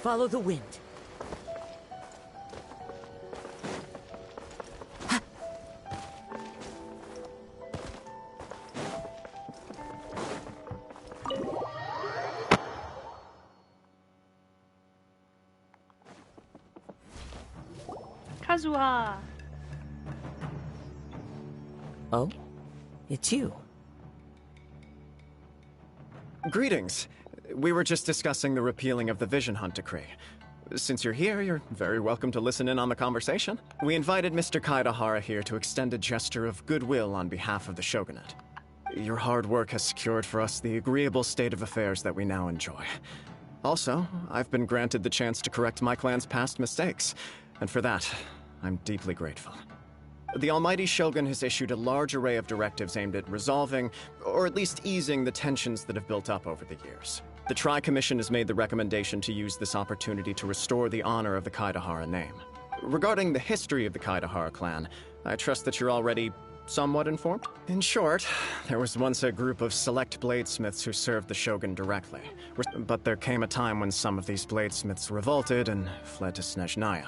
Follow the wind. Kazuha! Oh? It's you. Greetings. We were just discussing the repealing of the Vision Hunt Decree. Since you're here, you're very welcome to listen in on the conversation. We invited Mr. Kaidahara here to extend a gesture of goodwill on behalf of the Shogunate. Your hard work has secured for us the agreeable state of affairs that we now enjoy. Also, I've been granted the chance to correct my clan's past mistakes, and for that, I'm deeply grateful. The Almighty Shogun has issued a large array of directives aimed at resolving, or at least easing, the tensions that have built up over the years. The Tri-Commission has made the recommendation to use this opportunity to restore the honor of the Kaidahara name. Regarding the history of the Kaidahara clan, I trust that you're already somewhat informed? In short, there was once a group of select bladesmiths who served the Shogun directly. But there came a time when some of these bladesmiths revolted and fled to Snezhnaya.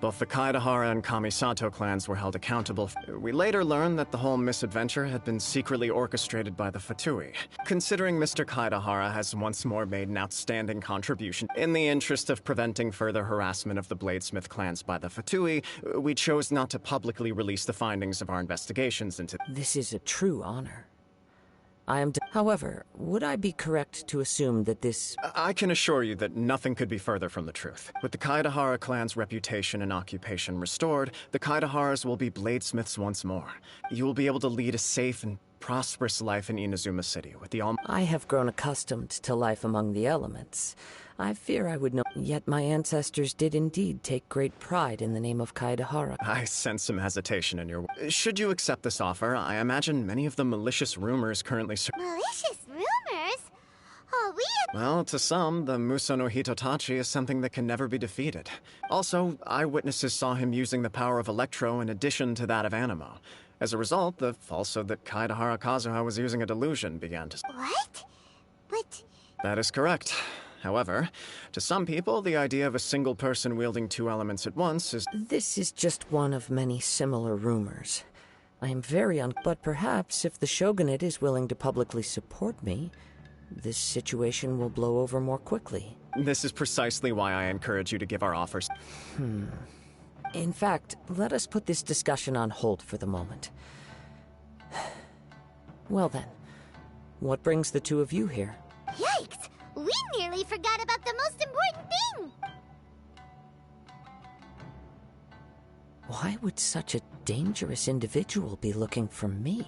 Both the Kaidahara and Kamisato clans were held accountable. We later learned that the whole misadventure had been secretly orchestrated by the Fatui. Considering Mr. Kaidahara has once more made an outstanding contribution, in the interest of preventing further harassment of the Bladesmith clans by the Fatui, we chose not to publicly release the findings of our investigations into— This is a true honor. However, would I be correct to assume that this— I can assure you that nothing could be further from the truth. With the Kaidahara clan's reputation and occupation restored, the Kaidaharas will be bladesmiths once more. You will be able to lead a safe and prosperous life in Inazuma City with the I have grown accustomed to life among the elements. I fear I would know. Yet my ancestors did indeed take great pride in the name of Kaidahara. I sense some hesitation in your— Should you accept this offer, I imagine many of the malicious rumors currently— Malicious rumors? Oh, Well, to some, the Muso no Hitotachi is something that can never be defeated. Also, eyewitnesses saw him using the power of Electro in addition to that of Animo. As a result, the falsehood that Kaidahara Kazuha was using a delusion began to— What? But— That is correct. However, to some people, the idea of a single person wielding two elements at once is— This is just one of many similar rumors. I am very but perhaps if the Shogunate is willing to publicly support me, this situation will blow over more quickly. This is precisely why I encourage you to give our offers. In fact, let us put this discussion on hold for the moment. Well then, what brings the two of you here? Yikes! We nearly forgot about the most important thing! Why would such a dangerous individual be looking for me?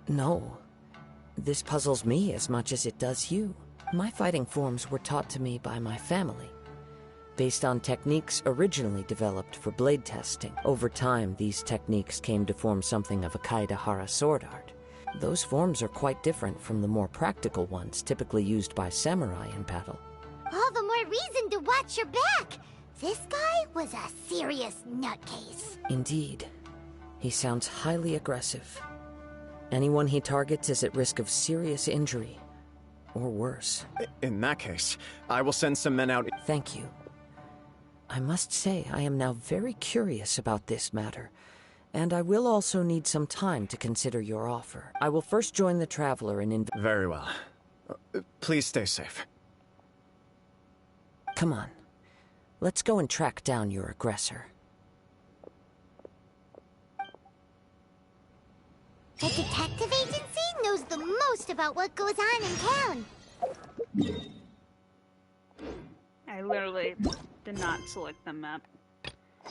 No. This puzzles me as much as it does you. My fighting forms were taught to me by my family, based on techniques originally developed for blade testing. Over time, these techniques came to form something of a Kaidahara sword art. Those forms are quite different from the more practical ones typically used by samurai in battle. All the more reason to watch your back! This guy was a serious nutcase. Indeed. He sounds highly aggressive. Anyone he targets is at risk of serious injury, or worse. In that case, I will send some men out— Thank you. I must say I am now very curious about this matter, and I will also need some time to consider your offer. I will first join the Traveler and Very well. Please stay safe. Come on. Let's go and track down your aggressor. The detective agency knows the most about what goes on in town. I literally did not select the map.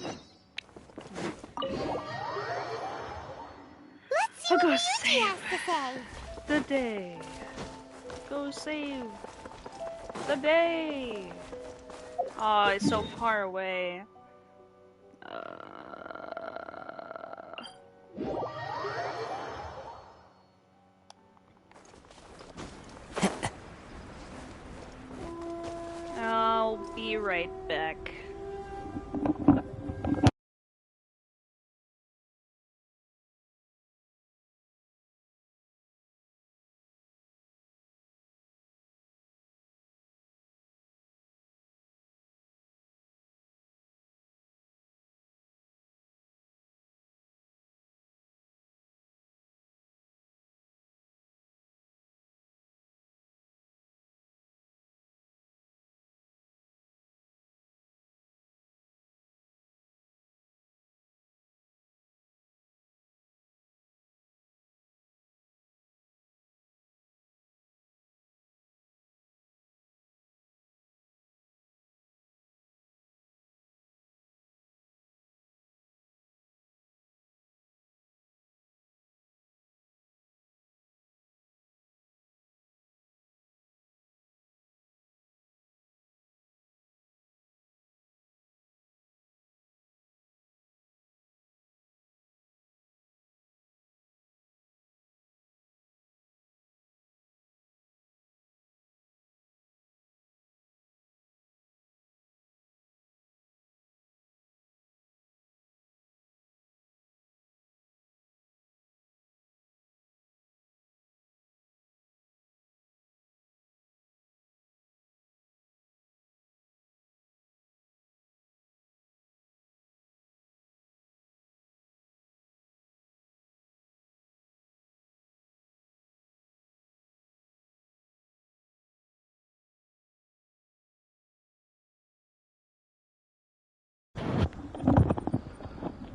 Let's see I'll go what Yuki save has to say. the day. Go save the day. Oh, it's so far away.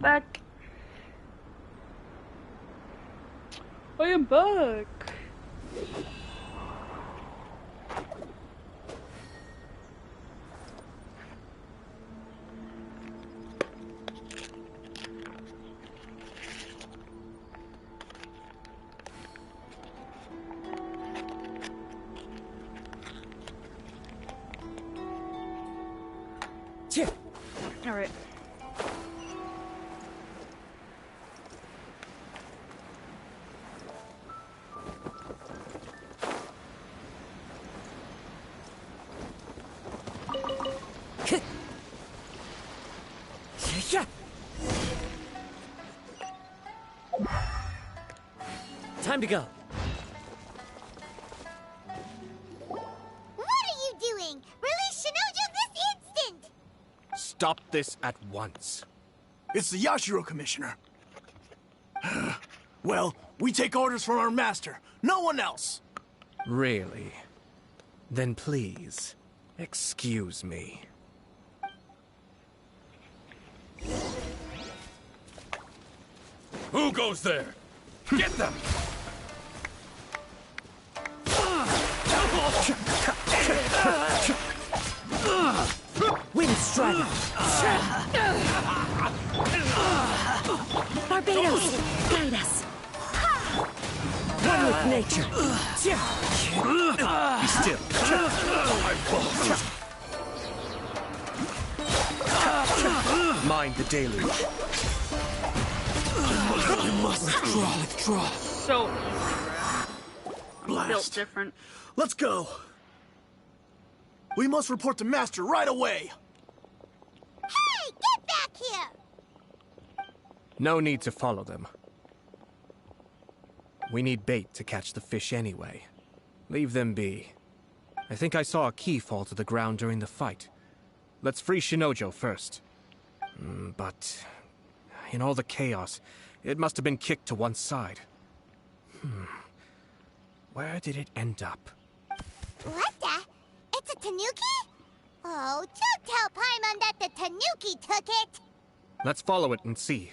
back. I am back. All right. Time to go. What are you doing? Release Shinojo this instant! Stop this at once. It's the Yashiro Commissioner. Well, we take orders from our master. No one else. Really? Then please, excuse me. Who goes there? Get them! Wind Strider! Barbados! Guide us! One with nature! Be still. Mind the deluge. You must withdraw. So easy, bruh. I'm built Blast. different. Let's go. We must report to Master right away. Hey, get back here! No need to follow them. We need bait to catch the fish anyway. Leave them be. I think I saw a key fall to the ground during the fight. Let's free Shinojo first. But in all the chaos, it must have been kicked to one side. Where did it end up? What the? It's a tanuki? Oh, don't tell Paimon that the tanuki took it! Let's follow it and see.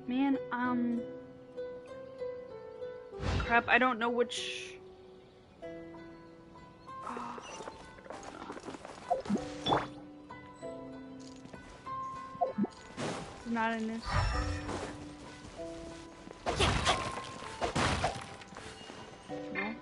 Man, crap, I don't know which... Not in this. No.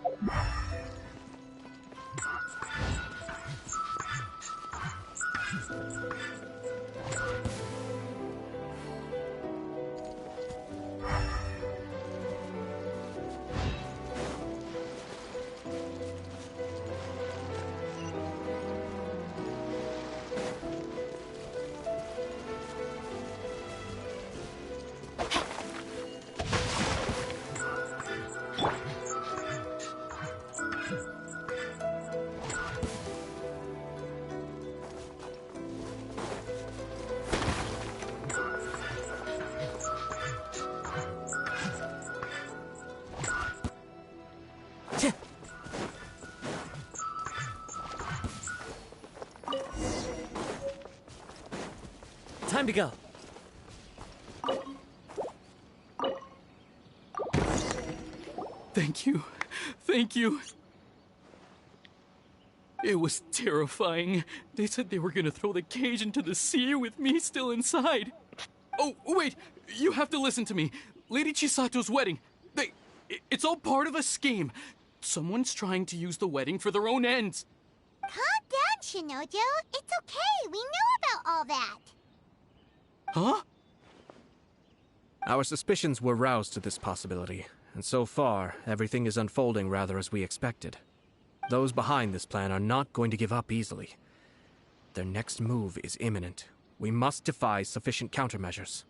Time to go. Thank you. Thank you. It was terrifying. They said they were gonna throw the cage into the sea with me still inside. Oh, wait! You have to listen to me. Lady Chisato's wedding. It's all part of a scheme. Someone's trying to use the wedding for their own ends. Calm down, Shinojo. It's okay. We know about all that. Huh? Our suspicions were roused to this possibility, and so far, everything is unfolding rather as we expected. Those behind this plan are not going to give up easily. Their next move is imminent. We must devise sufficient countermeasures.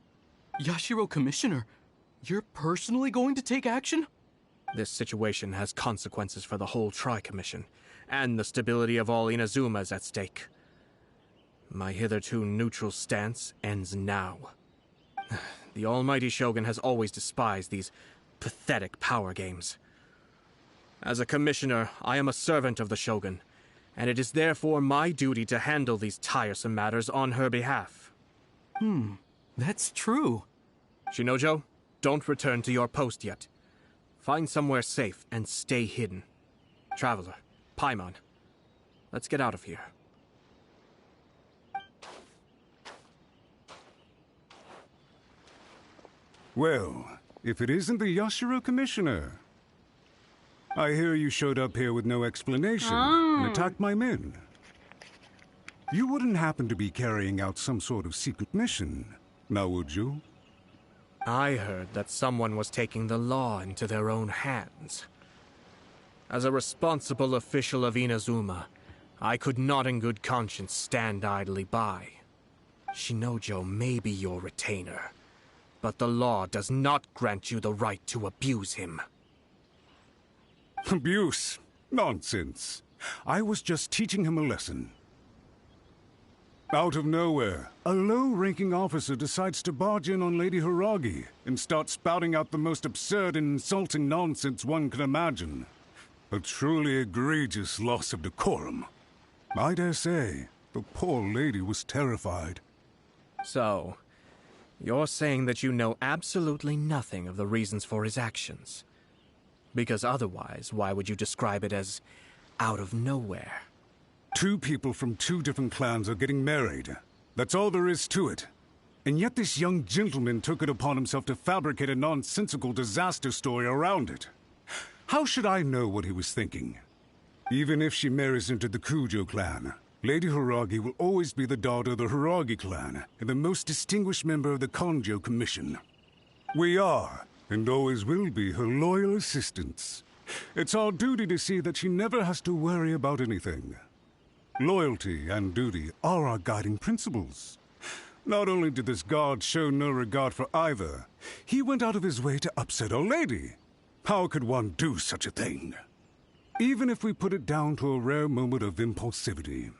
Yashiro Commissioner, you're personally going to take action? This situation has consequences for the whole Tri-Commission, and the stability of all Inazuma is at stake. My hitherto neutral stance ends now. The almighty Shogun has always despised these pathetic power games. As a commissioner, I am a servant of the Shogun, and it is therefore my duty to handle these tiresome matters on her behalf. That's true. Shinojo, don't return to your post yet. Find somewhere safe and stay hidden. Traveler, Paimon, let's get out of here. Well, if it isn't the Yashiro Commissioner. I hear you showed up here with no explanation and attacked my men. You wouldn't happen to be carrying out some sort of secret mission, now would you? I heard that someone was taking the law into their own hands. As a responsible official of Inazuma, I could not in good conscience stand idly by. Shinojo may be your retainer, but the law does not grant you the right to abuse him. Abuse? Nonsense. I was just teaching him a lesson. Out of nowhere, a low-ranking officer decides to barge in on Lady Hiragi and start spouting out the most absurd and insulting nonsense one can imagine. A truly egregious loss of decorum. I dare say, the poor lady was terrified. So, you're saying that you know absolutely nothing of the reasons for his actions? Because otherwise, why would you describe it as out of nowhere? Two people from two different clans are getting married. That's all there is to it. And yet this young gentleman took it upon himself to fabricate a nonsensical disaster story around it. How should I know what he was thinking? Even if she marries into the Kujo clan, Lady Hiragi will always be the daughter of the Hiragi clan and the most distinguished member of the Kanjo Commission. We are, and always will be, her loyal assistants. It's our duty to see that she never has to worry about anything. Loyalty and duty are our guiding principles. Not only did this guard show no regard for either, he went out of his way to upset our lady. How could one do such a thing? Even if we put it down to a rare moment of impulsivity.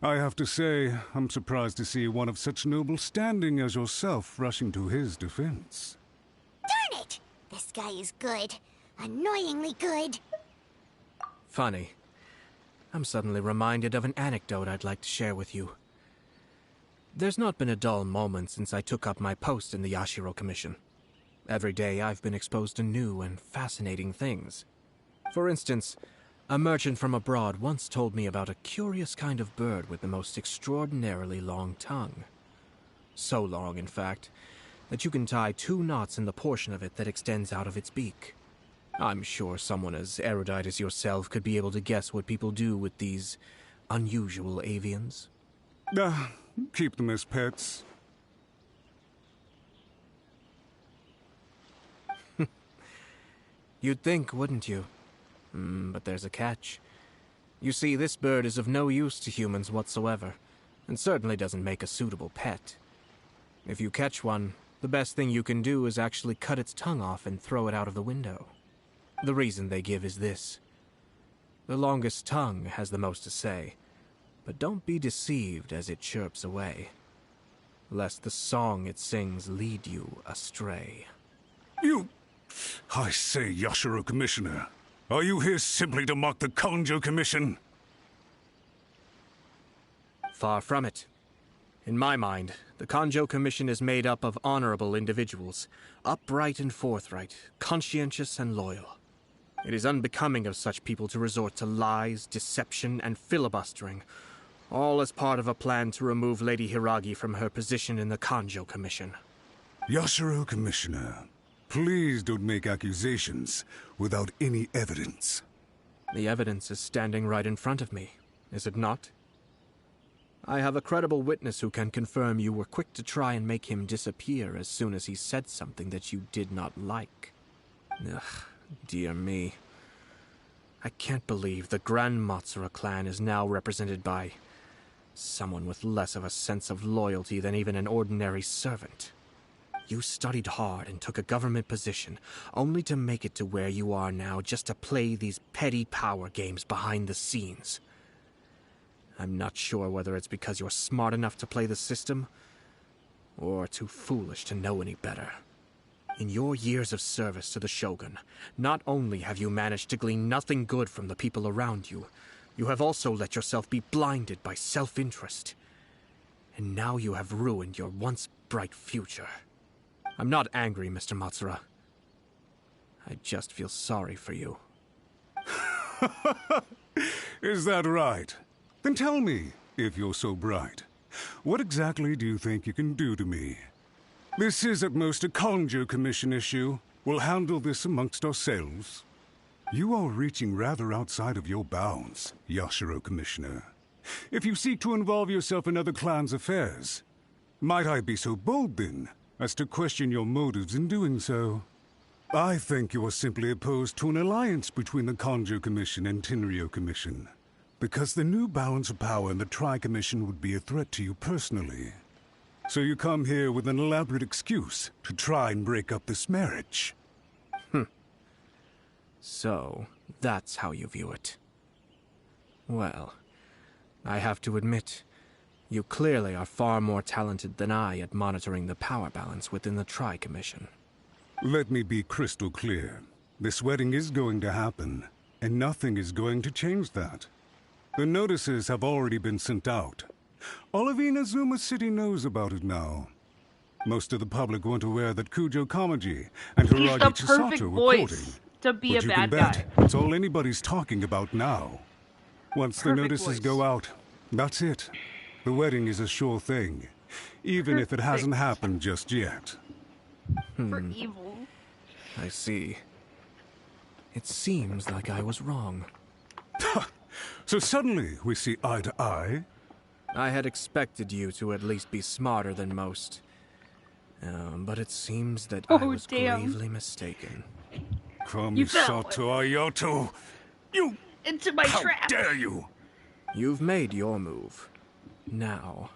I have to say, I'm surprised to see one of such noble standing as yourself rushing to his defense. Darn it! This guy is good. Annoyingly good. Funny. I'm suddenly reminded of an anecdote I'd like to share with you. There's not been a dull moment since I took up my post in the Yashiro Commission. Every day I've been exposed to new and fascinating things. For instance, a merchant from abroad once told me about a curious kind of bird with the most extraordinarily long tongue. So long, in fact, that you can tie 2 knots in the portion of it that extends out of its beak. I'm sure someone as erudite as yourself could be able to guess what people do with these unusual avians. Keep them as pets. You'd think, wouldn't you? But there's a catch. You see, this bird is of no use to humans whatsoever, and certainly doesn't make a suitable pet. If you catch one, the best thing you can do is actually cut its tongue off and throw it out of the window. The reason they give is this. The longest tongue has the most to say, but don't be deceived as it chirps away, lest the song it sings lead you astray. I say, Yashiro Commissioner, are you here simply to mock the Kanjo Commission? Far from it. In my mind, the Kanjo Commission is made up of honorable individuals, upright and forthright, conscientious and loyal. It is unbecoming of such people to resort to lies, deception, and filibustering, all as part of a plan to remove Lady Hiragi from her position in the Kanjo Commission. Yashiro Commissioner, please don't make accusations without any evidence. The evidence is standing right in front of me, is it not? I have a credible witness who can confirm you were quick to try and make him disappear as soon as he said something that you did not like. Ugh, dear me. I can't believe the Grand Matsura clan is now represented by someone with less of a sense of loyalty than even an ordinary servant. You studied hard and took a government position, only to make it to where you are now just to play these petty power games behind the scenes. I'm not sure whether it's because you're smart enough to play the system, or too foolish to know any better. In your years of service to the Shogun, not only have you managed to glean nothing good from the people around you, you have also let yourself be blinded by self-interest. And now you have ruined your once bright future. I'm not angry, Mr. Matsura. I just feel sorry for you. Is that right? Then tell me, if you're so bright, what exactly do you think you can do to me? This is at most a Kanjo Commission issue. We'll handle this amongst ourselves. You are reaching rather outside of your bounds, Yashiro Commissioner. If you seek to involve yourself in other clans' affairs, might I be so bold then, as to question your motives in doing so? I think you are simply opposed to an alliance between the Kanjo Commission and Tenryo Commission, because the new balance of power in the Tri-Commission would be a threat to you personally. So you come here with an elaborate excuse to try and break up this marriage. So, that's how you view it. Well, I have to admit, you clearly are far more talented than I at monitoring the power balance within the Tri-Commission. Let me be crystal clear. This wedding is going to happen, and nothing is going to change that. The notices have already been sent out. All of Inazuma City knows about it now. Most of the public weren't aware that Kujo Kamaji and He's Hiragi the perfect Chisato were courting. voice to be But a you can bad bet guy. it's all anybody's talking about now. Once the Perfect notices voice. go out, that's it. The wedding is a sure thing, even if it hasn't happened just yet. For evil. I see. It seems like I was wrong. So suddenly we see eye to eye. I had expected you to at least be smarter than most. But it seems that I was gravely mistaken. You fell. Kamisato Ayato! You! Into my How trap. dare you! You've made your move. Now,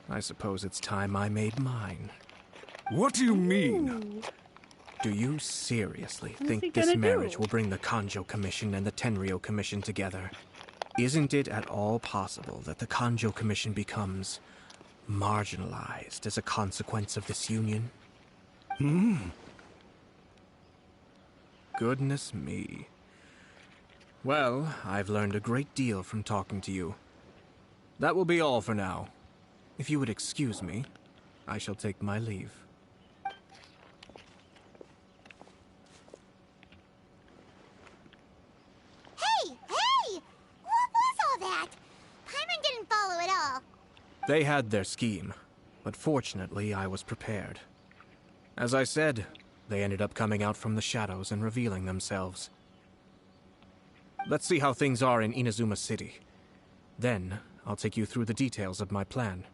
I suppose it's time I made mine. What do you mean? Do you seriously is he think this gonna marriage do? will bring the Kanjo Commission and the Tenryo Commission together? Isn't it at all possible that the Kanjo Commission becomes marginalized as a consequence of this union? Goodness me. Well, I've learned a great deal from talking to you. That will be all for now. If you would excuse me, I shall take my leave. Hey! What was all that? Paimon didn't follow at all. They had their scheme, but fortunately I was prepared. As I said, they ended up coming out from the shadows and revealing themselves. Let's see how things are in Inazuma City. Then, I'll take you through the details of my plan.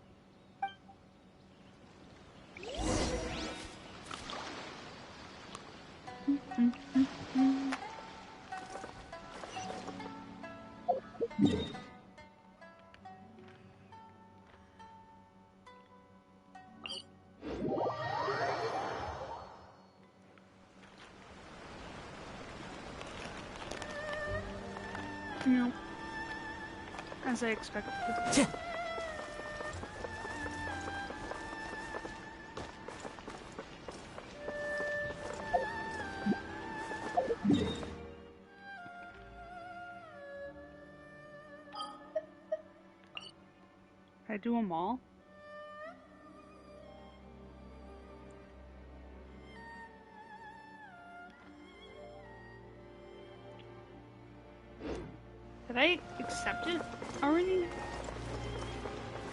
No. As I expected. Can I do them all? Did I accept it already?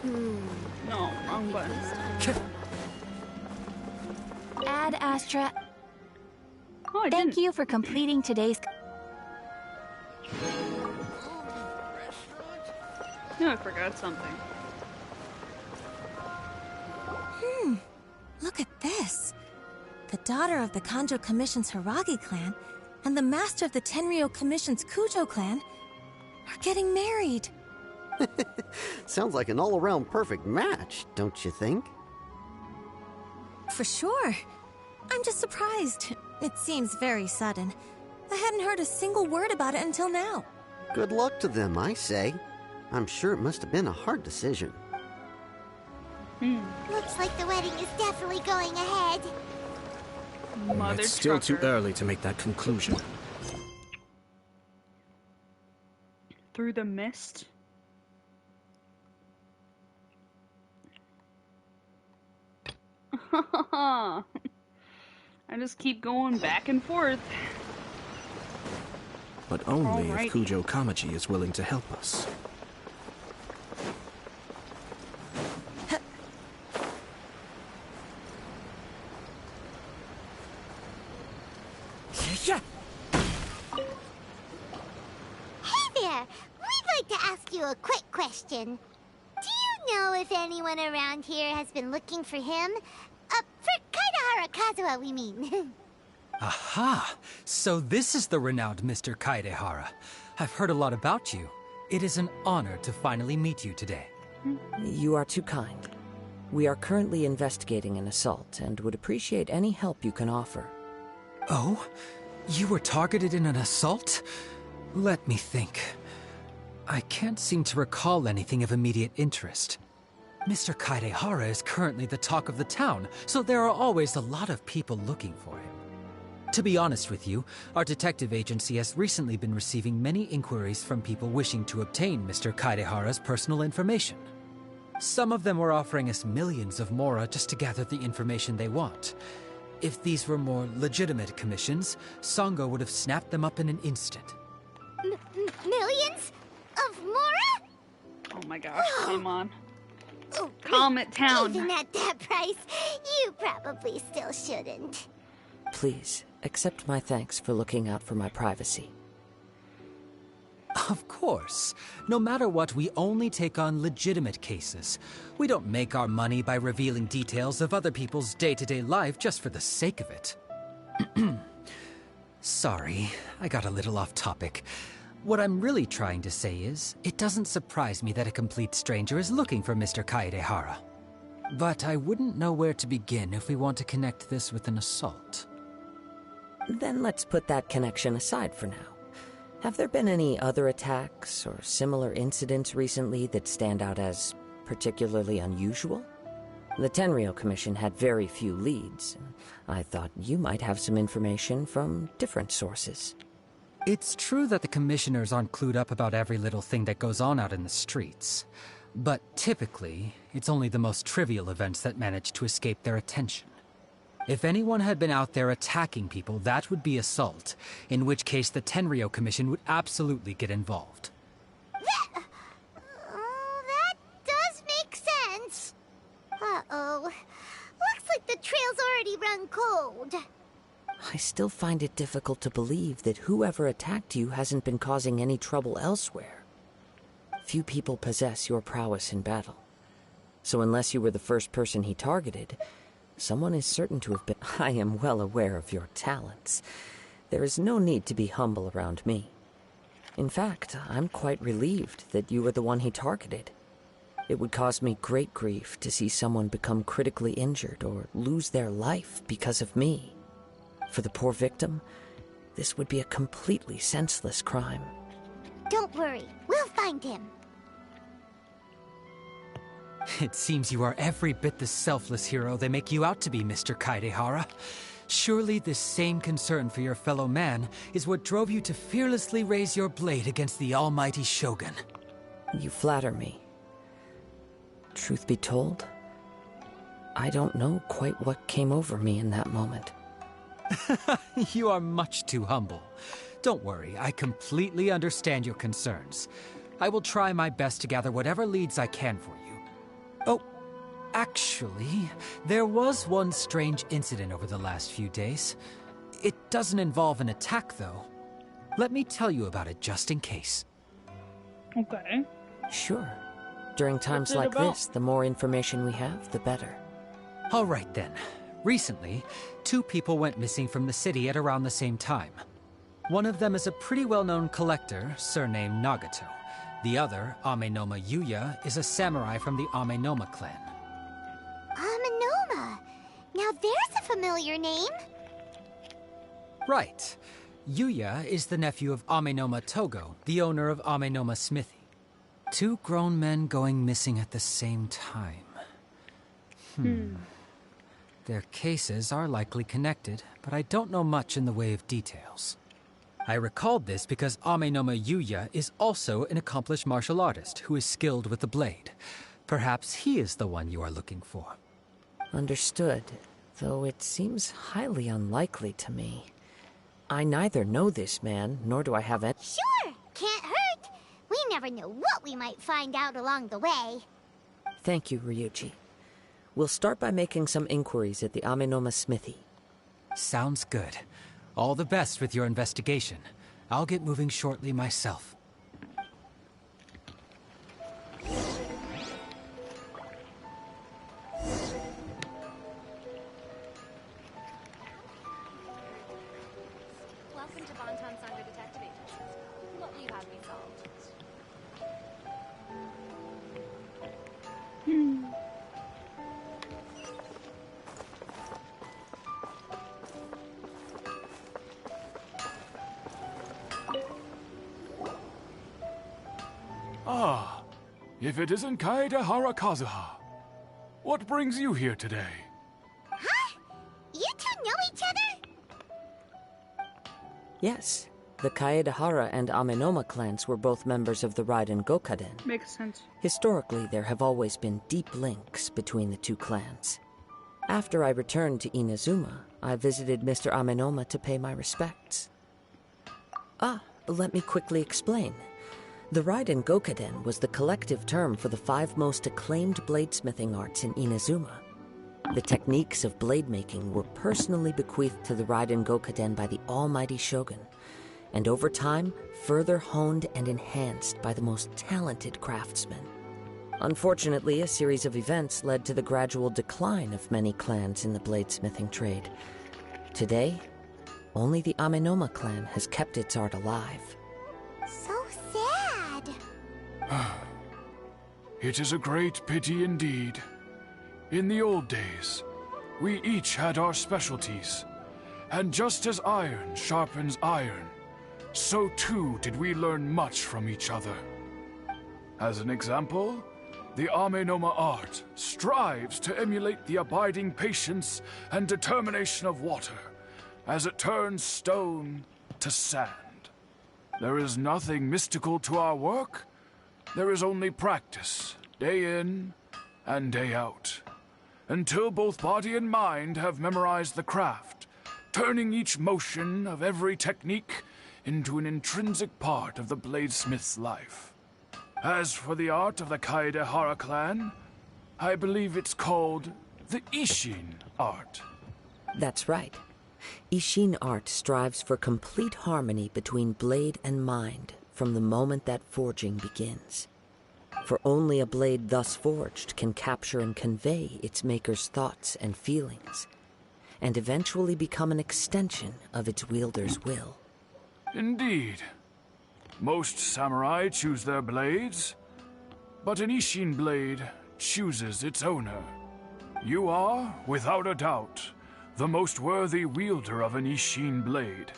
No, wrong button. Ad Astra, Oh, I thank didn't. you for completing today's... No, I forgot something. Look at this. The daughter of the Kanjo Commission's Hiragi clan and the master of the Tenryo Commission's Kujo clan are getting married. Sounds like an all-around perfect match, don't you think? For sure. I'm just surprised. It seems very sudden. I hadn't heard a single word about it until now. Good luck to them, I say. I'm sure it must have been a hard decision. Looks like the wedding is definitely going ahead. Mother It's still trucker. too early to make that conclusion. Through the mist. I just keep going back and forth. But only Alrighty. if Kujo Kamaji is willing to help us. Hey there! We'd like to ask you a quick question. Do you know if anyone around here has been looking for him? For Kaidahara Kazuha, we mean. Aha! So this is the renowned Mr. Kaidehara. I've heard a lot about you. It is an honor to finally meet you today. You are too kind. We are currently investigating an assault and would appreciate any help you can offer. Oh? You were targeted in an assault? Let me think. I can't seem to recall anything of immediate interest. Mr. Kaidehara is currently the talk of the town, so there are always a lot of people looking for him. To be honest with you, our detective agency has recently been receiving many inquiries from people wishing to obtain Mr. Kaidehara's personal information. Some of them were offering us millions of mora just to gather the information they want. If these were more legitimate commissions, Sango would have snapped them up in an instant. Millions? Of mora? Oh my gosh, come on. Calm it down. Even at that price, you probably still shouldn't. Please, accept my thanks for looking out for my privacy. Of course. No matter what, we only take on legitimate cases. We don't make our money by revealing details of other people's day-to-day life just for the sake of it. Sorry, I got a little off topic. What I'm really trying to say is, it doesn't surprise me that a complete stranger is looking for Mr. Kaidehara. But I wouldn't know where to begin if we want to connect this with an assault. Then let's put that connection aside for now. Have there been any other attacks or similar incidents recently that stand out as particularly unusual? The Tenryou Commission had very few leads, and I thought you might have some information from different sources. It's true that the commissioners aren't clued up about every little thing that goes on out in the streets. But typically, it's only the most trivial events that manage to escape their attention. If anyone had been out there attacking people, that would be assault, in which case the Tenryou Commission would absolutely get involved. That does make sense. Uh-oh. Looks like the trail's already run cold. I still find it difficult to believe that whoever attacked you hasn't been causing any trouble elsewhere. Few people possess your prowess in battle. So unless you were the first person he targeted, someone is certain to have been. I am well aware of your talents. There is no need to be humble around me. In fact, I'm quite relieved that you were the one he targeted. It would cause me great grief to see someone become critically injured or lose their life because of me. For the poor victim, this would be a completely senseless crime. Don't worry, we'll find him. It seems you are every bit the selfless hero they make you out to be, Mr. Kaidehara. Surely this same concern for your fellow man is what drove you to fearlessly raise your blade against the almighty Shogun. You flatter me. Truth be told, I don't know quite what came over me in that moment. You are much too humble. Don't worry, I completely understand your concerns. I will try my best to gather whatever leads I can for you. Oh, actually, there was one strange incident over the last few days. It doesn't involve an attack, though. Let me tell you about it just in case. Okay. Sure. During times like this, the more information we have, the better. All right, then. Recently, 2 people went missing from the city at around the same time. One of them is a pretty well-known collector, surnamed Nagato. The other, Amenoma Yuya, is a samurai from the Amenoma clan. Amenoma? Now there's a familiar name. Right. Yuya is the nephew of Amenoma Togo, the owner of Amenoma Smithy. Two grown men going missing at the same time. Their cases are likely connected, but I don't know much in the way of details. I recalled this because Amenoma Yuya is also an accomplished martial artist who is skilled with the blade. Perhaps he is the one you are looking for. Understood, though it seems highly unlikely to me. I neither know this man, nor do I have any— Sure, can't hurt. We never know what we might find out along the way. Thank you, Ryuji. We'll start by making some inquiries at the Amenoma Smithy. Sounds good. All the best with your investigation. I'll get moving shortly myself. Welcome to Bonton Sangha Detective Agency. What will you have me solve? Ah, if it isn't Kaede Harakazuha. What brings you here today? Huh? You two know each other? Yes, the Kaedehara and Amenoma clans were both members of the Raiden Gokaden. Makes sense. Historically, there have always been deep links between the two clans. After I returned to Inazuma, I visited Mr. Amenoma to pay my respects. Let me quickly explain. The Raiden Gokaden was the collective term for the 5 most acclaimed bladesmithing arts in Inazuma. The techniques of blade making were personally bequeathed to the Raiden Gokaden by the almighty Shogun, and over time, further honed and enhanced by the most talented craftsmen. Unfortunately, a series of events led to the gradual decline of many clans in the bladesmithing trade. Today, only the Amenoma clan has kept its art alive. So sad. It is a great pity indeed. In the old days, we each had our specialties. And just as iron sharpens iron, so too did we learn much from each other. As an example, the Amenoma art strives to emulate the abiding patience and determination of water as it turns stone to sand. There is nothing mystical to our work. There is only practice, day in and day out, until both body and mind have memorized the craft, turning each motion of every technique into an intrinsic part of the bladesmith's life. As for the art of the Kaedehara clan, I believe it's called the Ishin art. That's right. Ishin art strives for complete harmony between blade and mind from the moment that forging begins. For only a blade thus forged can capture and convey its maker's thoughts and feelings, and eventually become an extension of its wielder's will. Indeed. Most samurai choose their blades, but an Ishin blade chooses its owner. You are, without a doubt, the most worthy wielder of an Ishin blade.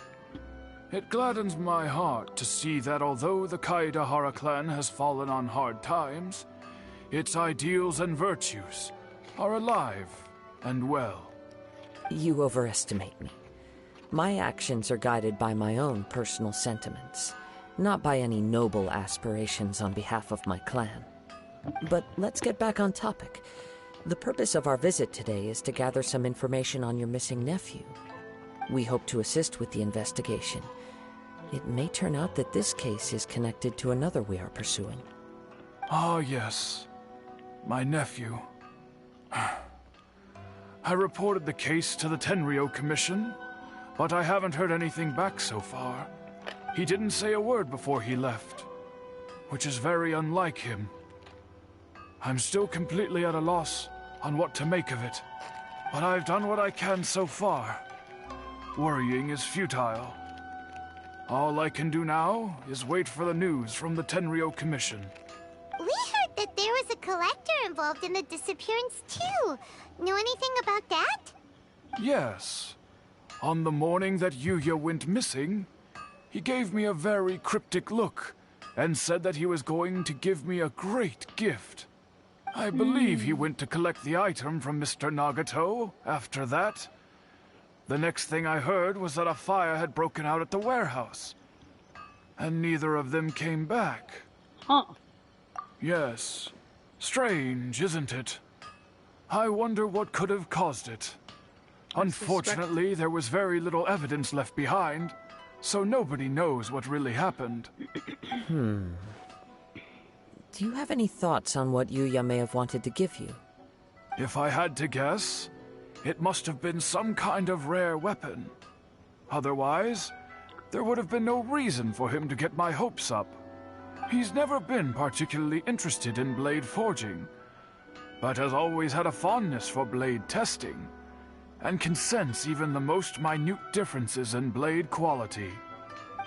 It gladdens my heart to see that although the Kaedehara clan has fallen on hard times, its ideals and virtues are alive and well. You overestimate me. My actions are guided by my own personal sentiments, not by any noble aspirations on behalf of my clan. But let's get back on topic. The purpose of our visit today is to gather some information on your missing nephew. We hope to assist with the investigation. It may turn out that this case is connected to another we are pursuing. Ah, yes. My nephew. I reported the case to the Tenryou Commission, but I haven't heard anything back so far. He didn't say a word before he left, which is very unlike him. I'm still completely at a loss on what to make of it, but I've done what I can so far. Worrying is futile. All I can do now is wait for the news from the Tenryou Commission. We heard that there was a collector involved in the disappearance too. Know anything about that? Yes. On the morning that Yuya went missing, he gave me a very cryptic look and said that he was going to give me a great gift. I believe he went to collect the item from Mr. Nagato after that. The next thing I heard was that a fire had broken out at the warehouse, and neither of them came back. Huh. Yes. Strange, isn't it? I wonder what could have caused it. Unfortunately, there was very little evidence left behind, so nobody knows what really happened. Do you have any thoughts on what Yuya may have wanted to give you? If I had to guess, it must have been some kind of rare weapon. Otherwise, there would have been no reason for him to get my hopes up. He's never been particularly interested in blade forging, but has always had a fondness for blade testing, and can sense even the most minute differences in blade quality.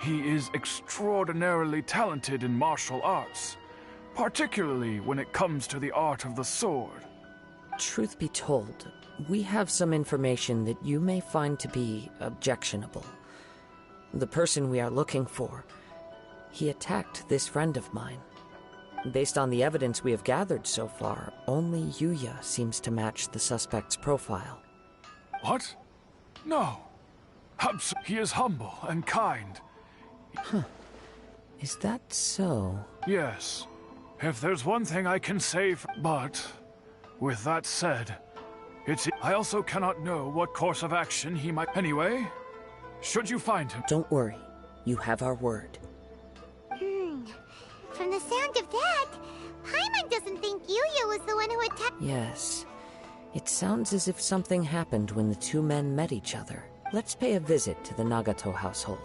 He is extraordinarily talented in martial arts, particularly when it comes to the art of the sword. Truth be told, we have some information that you may find to be objectionable. The person we are looking for, he attacked this friend of mine. Based on the evidence we have gathered so far, only Yuya seems to match the suspect's profile. What? No. He is humble and kind. Is that so? Yes. If there's one thing I can say but, with that said, I also cannot know what course of action he might... Anyway, should you find him... Don't worry. You have our word. From the sound of that, Paimon doesn't think Yuya was the one who attacked... Yes. It sounds as if something happened when the two men met each other. Let's pay a visit to the Nagato household.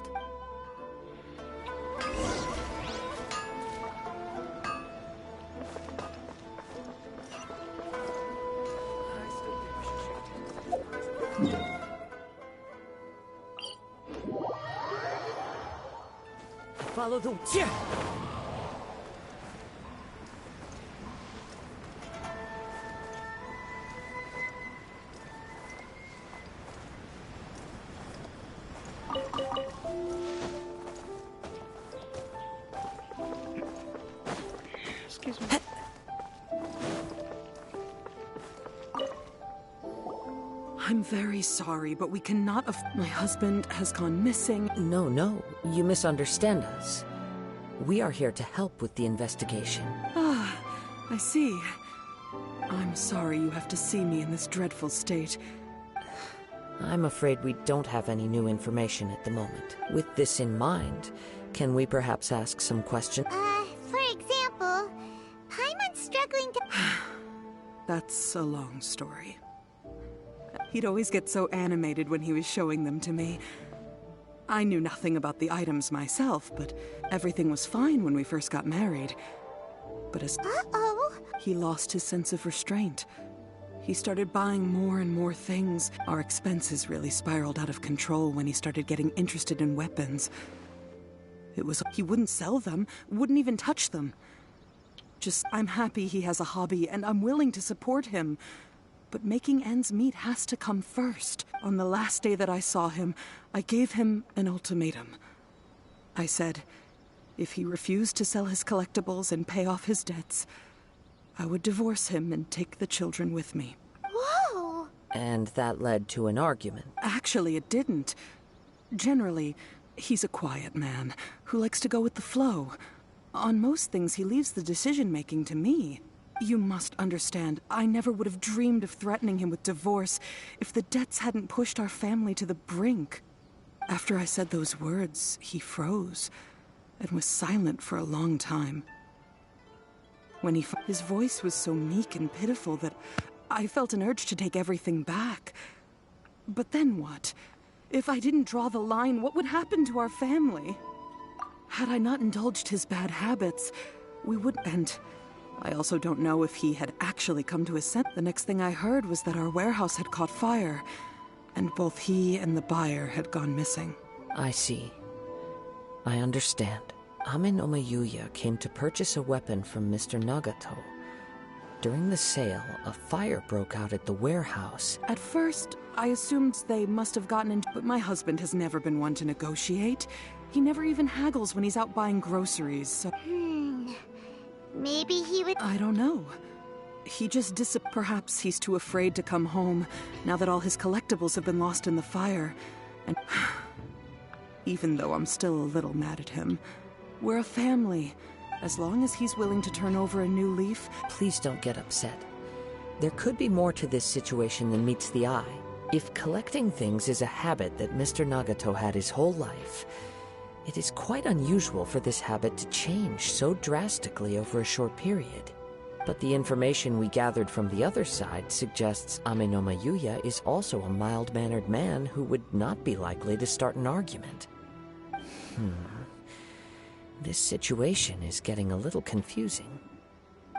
Follow the... Excuse me. I'm very sorry, but we cannot my husband has gone missing. No, you misunderstand us. We are here to help with the investigation. Ah, I see. I'm sorry you have to see me in this dreadful state. I'm afraid we don't have any new information at the moment. With this in mind, can we perhaps ask some questions? For example, Paimon's struggling to... That's a long story. He'd always get so animated when he was showing them to me. I knew nothing about the items myself, but everything was fine when we first got married. But as... He lost his sense of restraint. He started buying more and more things. Our expenses really spiraled out of control when he started getting interested in weapons. He wouldn't sell them, wouldn't even touch them. I'm happy he has a hobby, and I'm willing to support him. But making ends meet has to come first. On the last day that I saw him, I gave him an ultimatum. I said, if he refused to sell his collectibles and pay off his debts, I would divorce him and take the children with me. Whoa! And that led to an argument. Actually, it didn't. Generally, he's a quiet man who likes to go with the flow. On most things, he leaves the decision-making to me. You must understand, I never would have dreamed of threatening him with divorce if the debts hadn't pushed our family to the brink. After I said those words, he froze and was silent for a long time. His voice was so meek and pitiful that I felt an urge to take everything back. But then what? If I didn't draw the line, what would happen to our family? Had I not indulged his bad habits, we would... And I also don't know if he had actually come to his senses. The next thing I heard was that our warehouse had caught fire, and both he and the buyer had gone missing. I see. I understand. Amin Yuya came to purchase a weapon from Mr. Nagato. During the sale, a fire broke out at the warehouse. At first, I assumed they must have gotten into... But my husband has never been one to negotiate. He never even haggles when he's out buying groceries, so... Maybe he would... I don't know. He just Perhaps he's too afraid to come home, now that all his collectibles have been lost in the fire. And... even though I'm still a little mad at him, we're a family. As long as he's willing to turn over a new leaf... Please don't get upset. There could be more to this situation than meets the eye. If collecting things is a habit that Mr. Nagato had his whole life, it is quite unusual for this habit to change so drastically over a short period. But the information we gathered from the other side suggests Amenoma Yuya is also a mild-mannered man who would not be likely to start an argument. This situation is getting a little confusing.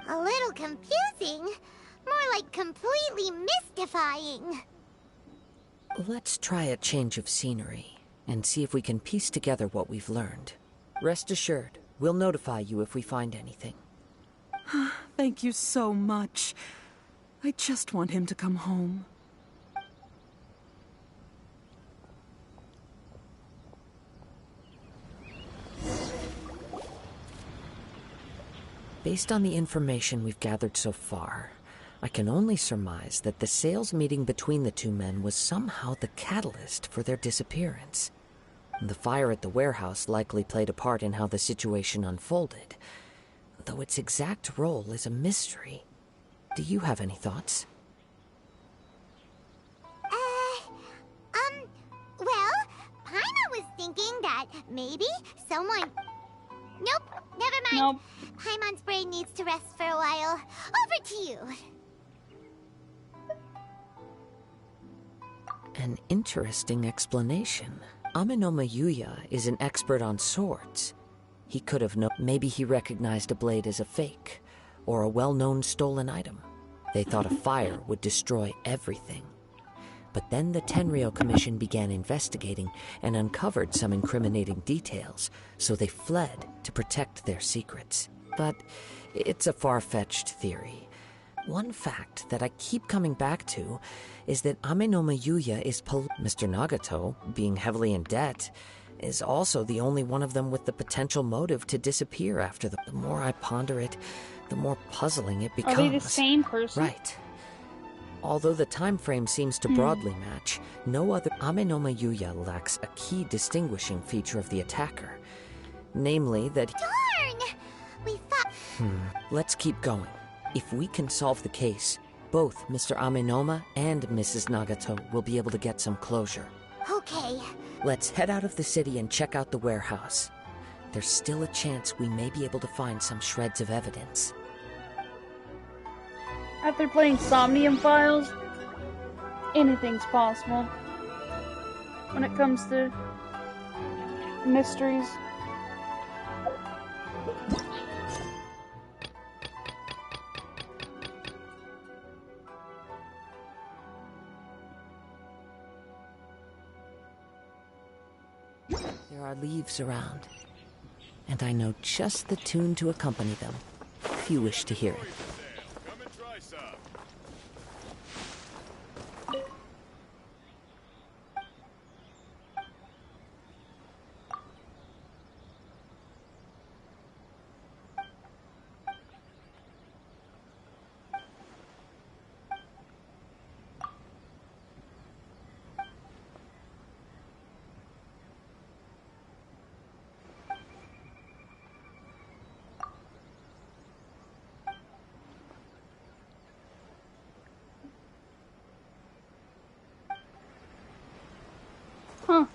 A little confusing? More like completely mystifying. Let's try a change of scenery and see if we can piece together what we've learned. Rest assured, we'll notify you if we find anything. Thank you so much. I just want him to come home. Based on the information we've gathered so far, I can only surmise that the sales meeting between the two men was somehow the catalyst for their disappearance. The fire at the warehouse likely played a part in how the situation unfolded, though its exact role is a mystery. Do you have any thoughts? Well, Paimon was thinking that maybe someone... Nope, never mind. Nope. Paimon's brain needs to rest for a while. Over to you. An interesting explanation. Amenoma Yuya is an expert on swords. He could have known. Maybe he recognized a blade as a fake, or a well-known stolen item. They thought a fire would destroy everything. But then the Tenryou Commission began investigating and uncovered some incriminating details, so they fled to protect their secrets. But it's a far-fetched theory. One fact that I keep coming back to is that Amenoma Yuya is Mr. Nagato, being heavily in debt, is also the only one of them with the potential motive to disappear after the more I ponder it, the more puzzling it becomes. Are they the same person? Right. Although the time frame seems to broadly match, no other Amenoma Yuya lacks a key distinguishing feature of the attacker. Namely that... Darn! We thought... Let's keep going. If we can solve the case, both Mr. Amenoma and Mrs. Nagato will be able to get some closure. Okay. Let's head out of the city and check out the warehouse. There's still a chance we may be able to find some shreds of evidence. After playing Somnium Files, anything's possible when it comes to mysteries. There are leaves around, and I know just the tune to accompany them, if you wish to hear it. Huh.